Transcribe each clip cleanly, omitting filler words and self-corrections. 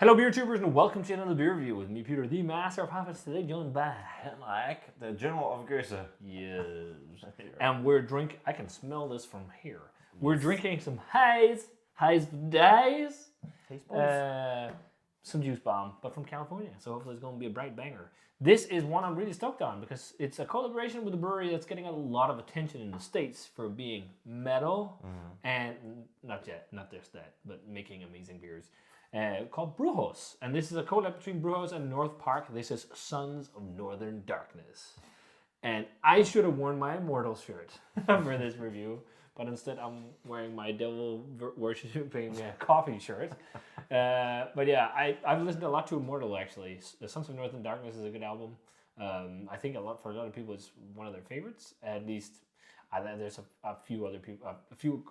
Hello, beer tubers, and welcome to another beer review with me, Peter, the master of habits. Today, joined by Henrik, the general of Gerse. yes, and we're drinking. I can smell this from here. We're drinking some Hazy days, some juice bomb, but from California. So hopefully, it's going to be a bright banger. This is one I'm really stoked on because it's a collaboration with a brewery that's getting a lot of attention in the States for being metal and not just that, but making amazing beers. Called Brujos, and this is a collab between Brujos and North Park. This is Sons of Northern Darkness, and I should have worn my Immortal shirt for this review, but instead I'm wearing my devil worshipping coffee shirt. But yeah, I've listened a lot to Immortal actually. The Sons of Northern Darkness is a good album. I think for a lot of people it's one of their favorites. At least there's a few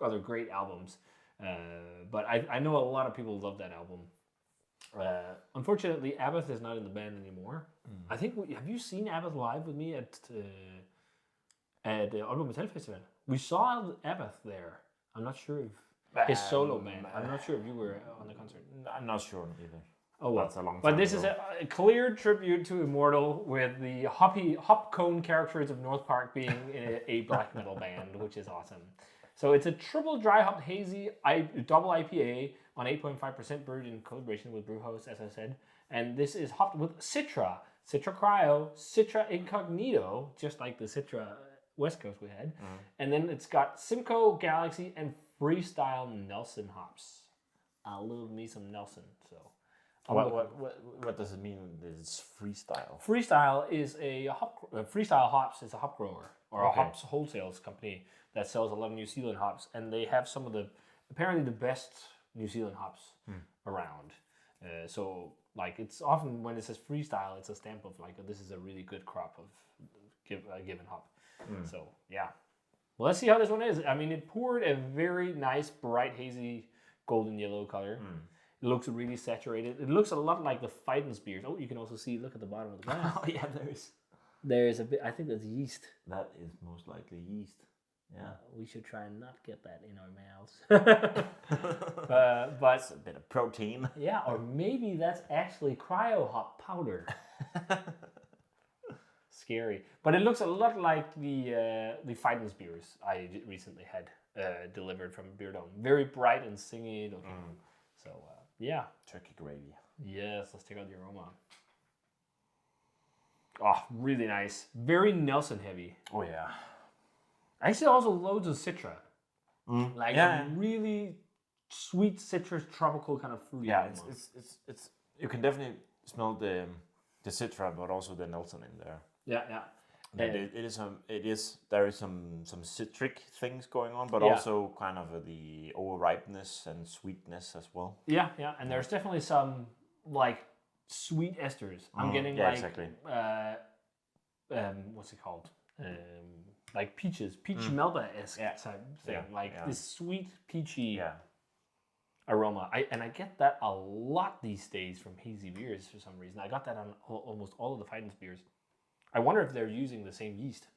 other great albums. But I know a lot of people love that album. Unfortunately, Abbott is not in the band anymore. I think have you seen Abbott live with me at the Aalborg Metal Festival? We saw Abbott there. I'm not sure if his solo band. I'm not sure if you were on the concert. I'm not sure either. Oh well, that's a long time but this ago. is a clear tribute to Immortal with the hop cone characters of North Park being a black metal band, which is awesome. So it's a triple dry hopped hazy double IPA on 8.5% brewed in collaboration with Brujos, as I said. And this is hopped with Citra Cryo, Citra Incognito, just like the Citra West Coast we had. And then it's got Simcoe, Galaxy, and Freestyle Nelson hops. I love me some Nelson. So What does it mean? It's freestyle. Freestyle is Freestyle Hops is a hop grower or a hops wholesale company that sells a lot of New Zealand hops, and they have some of apparently the best New Zealand hops around. So like it's often when it says freestyle, it's a stamp of like this is a really good crop of given hop. So yeah, well, let's see how this one is. I mean, it poured a very nice bright hazy golden yellow color. It looks really saturated. It looks a lot like the Fighten's beers. Oh, you can also see. Look at the bottom of the glass. Oh yeah, There's a bit. I think that's yeast. That is most likely yeast. Yeah, we should try and not get that in our mouths. but it's a bit of protein. Yeah, or maybe that's actually cryo hop powder. Scary, but it looks a lot like the Fighten's beers I recently had delivered from Beer Dome. Very bright and singy looking. So yeah, Turkey gravy. Yes, let's check out the aroma. Oh, really nice. Very Nelson heavy. Oh yeah. Actually, also loads of Citra. Like a really sweet citrus, tropical kind of fruit. Yeah, it's you can definitely smell the Citra, but also the Nelson in there. Yeah. There is some citric things going on, but also kind of the overripeness and sweetness as well. Yeah, and there's definitely some like sweet esters. I'm getting exactly. What's it called? Like peach Melba-esque type thing. This sweet peachy aroma. I get that a lot these days from hazy beers for some reason. I got that on almost all of the Fighten's beers. I wonder if they're using the same yeast.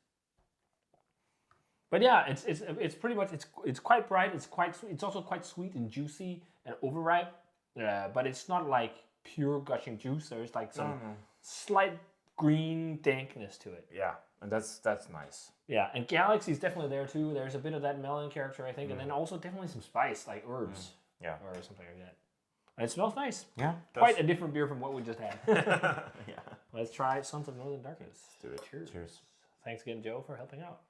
But yeah, it's pretty much it's quite bright. It's quite sweet. It's also quite sweet and juicy and overripe. But it's not like pure gushing juice. There's like some slight green dankness to it. Yeah, and that's nice. Yeah, and Galaxy is definitely there too. There's a bit of that melon character, I think, and then also definitely some spice, like herbs, or something like that. And it smells nice. Yeah, quite a different beer from what we just had. Yeah. Let's try Sons of Northern Darkness. Let's do it. Cheers. Thanks again, Joe, for helping out.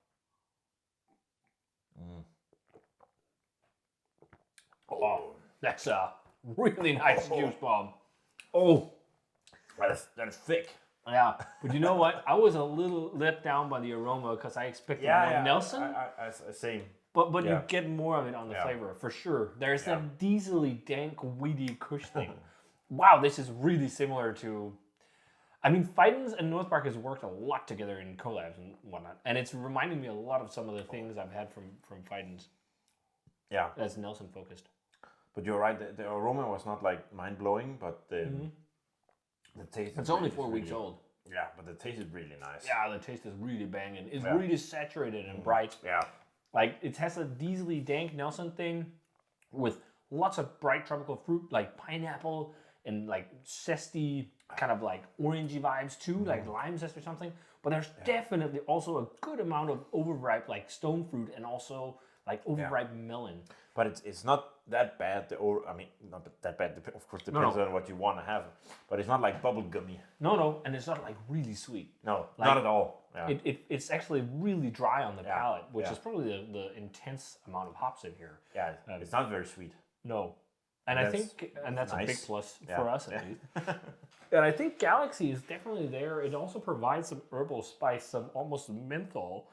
Oh, that's a really nice juice bomb. Oh, that is thick. Yeah, but you know what? I was a little let down by the aroma because I expected more Nelson. I same. But you get more of it on the flavor, for sure. There's that diesely, dank, weedy kush thing. Wow, this is really similar to... I mean, Fighten's and North Park has worked a lot together in collabs and whatnot. And it's reminding me a lot of some of the things I've had from Fighten's. Yeah. That's Nelson-focused. But you're right, the aroma was not like mind-blowing, but the taste... It's only 4 weeks old. Yeah, but the taste is really nice. Yeah, the taste is really banging. It's really saturated and bright. Yeah. Like, it has a diesely dank Nelson thing with lots of bright tropical fruit, like pineapple and like zesty kind of like orangey vibes too, like lime zest or something. But there's definitely also a good amount of overripe like stone fruit and also like overripe melon. But it's not that bad. Not that bad. Of course, depends on what you want to have. But it's not like bubble gummy. No, and it's not like really sweet. No, like, not at all. Yeah. It's actually really dry on the palate, which is probably the intense amount of hops in here. Yeah, it's not very sweet. No, and I think that's nice. A big plus for us at least. And I think Galaxy is definitely there. It also provides some herbal spice, some almost menthol,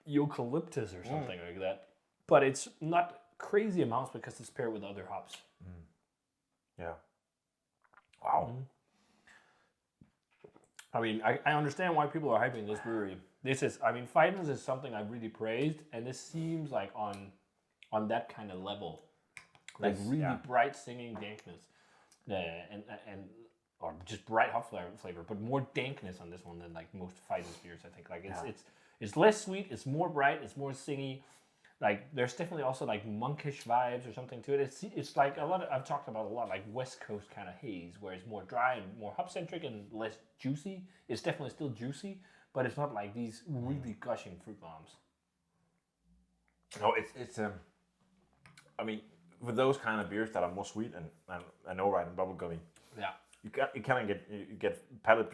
eucalyptus or something like that. But it's not crazy amounts because it's paired with other hops. Yeah. Wow. I mean, I understand why people are hyping this brewery. Fidens is something I've really praised, and this seems like on that kind of level, like really bright singing dankness, and or just bright hop flavor, but more dankness on this one than like most Fidens beers. I think like it's less sweet, it's more bright, it's more singy. Like there's definitely also like monkish vibes or something to it. It's like a lot of, I've talked about a lot like West Coast kind of haze, where it's more dry and more hop centric and less juicy. It's definitely still juicy, but it's not like these really gushing fruit bombs. No, it's I mean, with those kind of beers that are more sweet and overripe and bubblegummy, you kind of get palate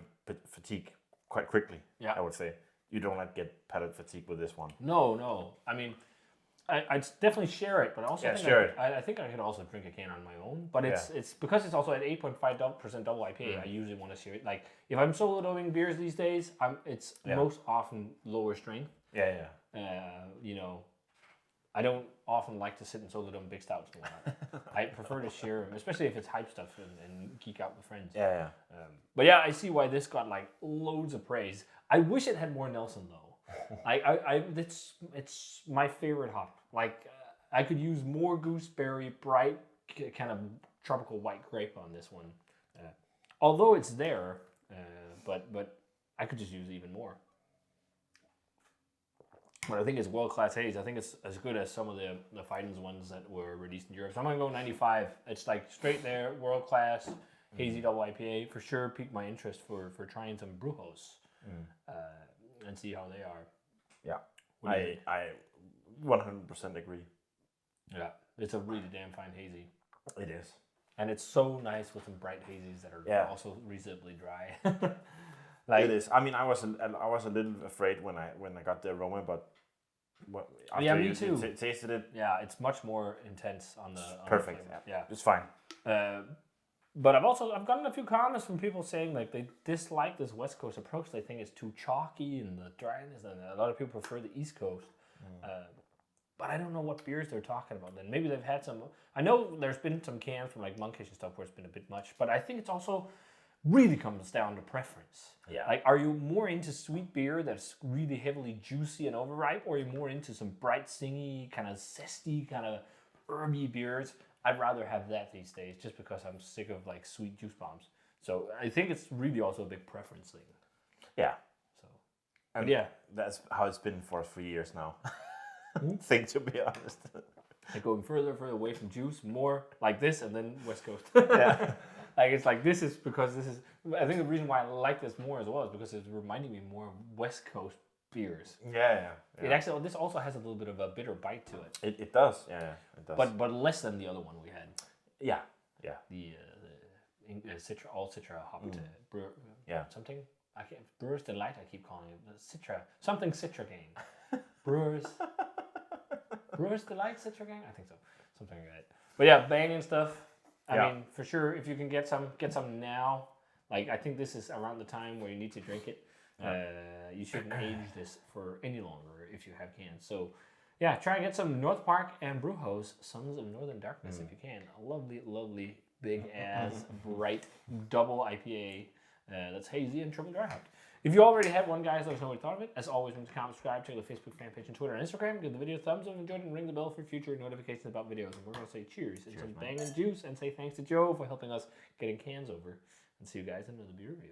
fatigue quite quickly. Yeah, I would say you don't get palate fatigue with this one. No. I mean, I'd definitely share it, but also I think I could also drink a can on my own. But it's because it's also at 8.5% double IPA. I usually want to share it. Like if I'm solo doing beers these days, it's most often lower strength. Yeah. I don't often like to sit and solo dome big stouts and whatnot. I prefer to share them, especially if it's hype stuff and geek out with friends. Yeah. But yeah, I see why this got like loads of praise. I wish it had more Nelson though. It's my favorite hop. Like I could use more gooseberry, bright kind of tropical white grape on this one. Although it's there, but I could just use even more. But I think it's world-class haze. I think it's as good as some of the Fidens ones that were released in Europe. So I'm going to go 95. It's like straight there, world-class, hazy double IPA. For sure piqued my interest for trying some Brujos and see how they are. Yeah. I 100% agree. Yeah. It's a really damn fine hazy. It is. And it's so nice with some bright hazies that are also reasonably dry. Like, it is. I mean, I was a little afraid when I got the aroma, but after me too. Tasted it. Yeah, it's much more intense on the. Perfect. Yeah, it's fine. But I've gotten a few comments from people saying like they dislike this West Coast approach. They think it's too chalky and the dryness, and a lot of people prefer the East Coast. But I don't know what beers they're talking about. Then maybe they've had some. I know there's been some cans from like Monkish and stuff where it's been a bit much, but I think it's also really comes down to preference. Yeah. Like, are you more into sweet beer that's really heavily juicy and overripe, or are you more into some bright, singy, kind of zesty, kind of herby beers? I'd rather have that these days, just because I'm sick of like sweet juice bombs. So I think it's really also a big preference thing. Yeah. So, and yeah, that's how it's been for 3 years now. Thing, to be honest. Like going further away from juice, more like this, and then West Coast. Yeah. Like it's like this is. I think the reason why I like this more as well is because it's reminding me more of West Coast beers. Yeah. This also has a little bit of a bitter bite to it. It does. Yeah, it does. But less than the other one we had. Yeah. The Citra, all Citra hopped brewer. Yeah. Something I can't. Brewer's Delight. I keep calling it Citra. Something Citra Gang. Brewers Delight Citra Gang. I think so. Something like that. But yeah, banging stuff. I mean, for sure, if you can get some now. Like, I think this is around the time where you need to drink it. You shouldn't age this for any longer if you have cans. So, yeah, try and get some North Park and Brujos, Sons of Northern Darkness, if you can. A lovely, lovely, big-ass, bright, double IPA that's hazy and triple dry hopped. If you already have one, guys, let us know what you thought of it. As always, remember to comment, subscribe, check the Facebook fan page and Twitter and Instagram. Give the video a thumbs up if you enjoyed it, and ring the bell for future notifications about videos. And we're going to say cheers and some banging juice, and say thanks to Joe for helping us getting cans over. And see you guys in another beer review.